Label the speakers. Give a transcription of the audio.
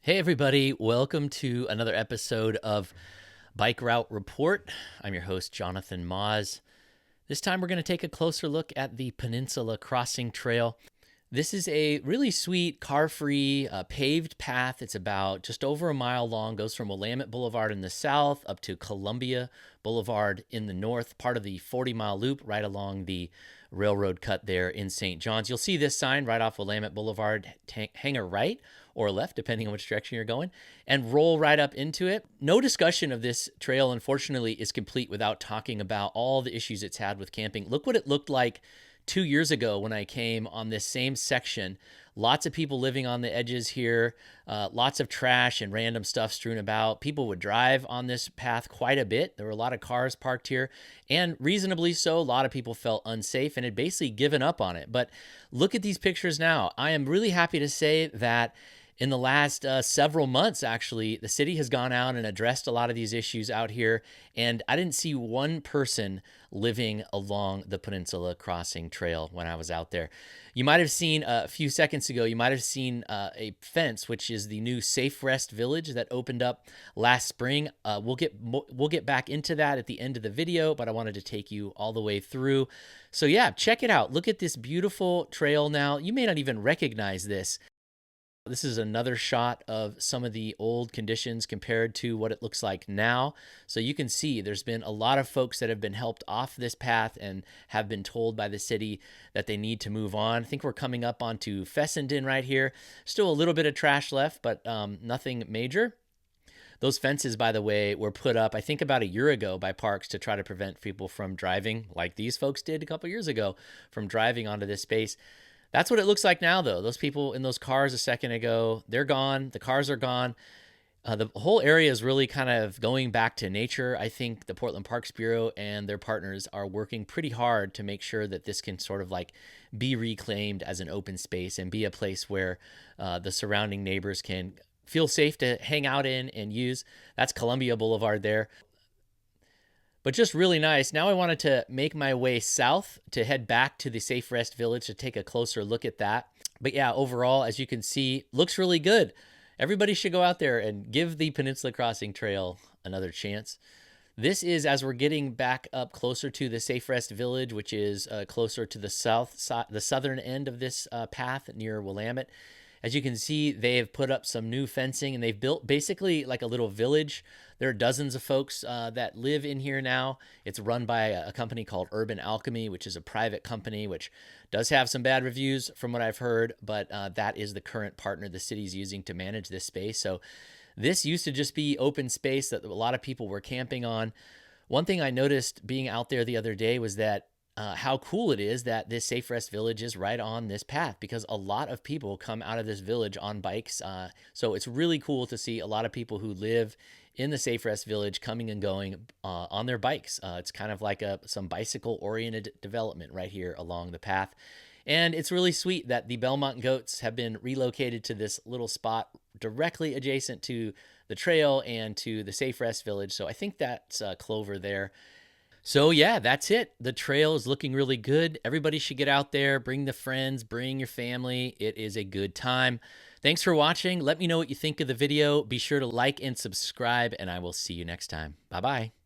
Speaker 1: Hey everybody, welcome to another episode of Bike Route Report. I'm your host, Jonathan Maz. This time we're going to take a closer look at the Peninsula Crossing Trail. This is a really sweet, car-free, paved path. It's about just over a mile long, goes from Willamette Boulevard in the south up to Columbia Boulevard in the north, part of the 40-mile loop right along the railroad cut there in St. John's. You'll see this sign right off Willamette Boulevard, hang a right or left, depending on which direction you're going, and roll right up into it. No discussion of this trail, unfortunately, is complete without talking about all the issues it's had with camping. Look what it looked like 2 years ago when I came on this same section. Lots of people living on the edges here, lots of trash and random stuff strewn about. People would drive on this path quite a bit. There were a lot of cars parked here, and reasonably so. A lot of people felt unsafe and had basically given up on it. But look at these pictures now. I am really happy to say that in the last several months, actually, the city has gone out and addressed a lot of these issues out here, and I didn't see one person living along the Peninsula Crossing Trail when I was out there. You might have seen a few seconds ago, you might have seen a fence, which is the new Safe Rest Village that opened up last spring. We'll get back into that at the end of the video, but I wanted to take you all the way through. So yeah, check it out. Look at this beautiful trail now. You may not even recognize this. This is another shot of some of the old conditions compared to what it looks like now. So you can see there's been a lot of folks that have been helped off this path and have been told by the city that they need to move on. I think we're coming up onto Fessenden right here. Still a little bit of trash left, but nothing major. Those fences, by the way, were put up, I think, about a year ago by parks to try to prevent people from driving, like these folks did a couple years ago, from driving onto this space. That's what it looks like now, though. Those people in those cars a second ago, they're gone. The cars are gone. The whole area is really kind of going back to nature. I think the Portland Parks Bureau and their partners are working pretty hard to make sure that this can sort of like be reclaimed as an open space and be a place where the surrounding neighbors can feel safe to hang out in and use. That's Columbia Boulevard there. But just really nice. Now I wanted to make my way south to head back to the Safe Rest Village to take a closer look at that. But yeah, overall, as you can see, looks really good. Everybody should go out there and give the Peninsula Crossing Trail another chance. This is as we're getting back up closer to the Safe Rest Village, which is closer to the southern end of this path near Willamette. As you can see, they have put up some new fencing and they've built basically like a little village. There are dozens of folks that live in here now. It's run by a company called Urban Alchemy, which is a private company, which does have some bad reviews from what I've heard, but that is the current partner the city's using to manage this space. So this used to just be open space that a lot of people were camping on. One thing I noticed being out there the other day was that how cool it is that this Safe Rest Village is right on this path, because a lot of people come out of this village on bikes. So it's really cool to see a lot of people who live in the Safe Rest Village coming and going on their bikes. It's kind of like some bicycle-oriented development right here along the path. And it's really sweet that the Belmont goats have been relocated to this little spot directly adjacent to the trail and to the Safe Rest Village. So I think that's Clover there. So yeah, that's it. The trail is looking really good. Everybody should get out there, bring the friends, bring your family. It is a good time. Thanks for watching. Let me know what you think of the video. Be sure to like and subscribe, and I will see you next time. Bye-bye.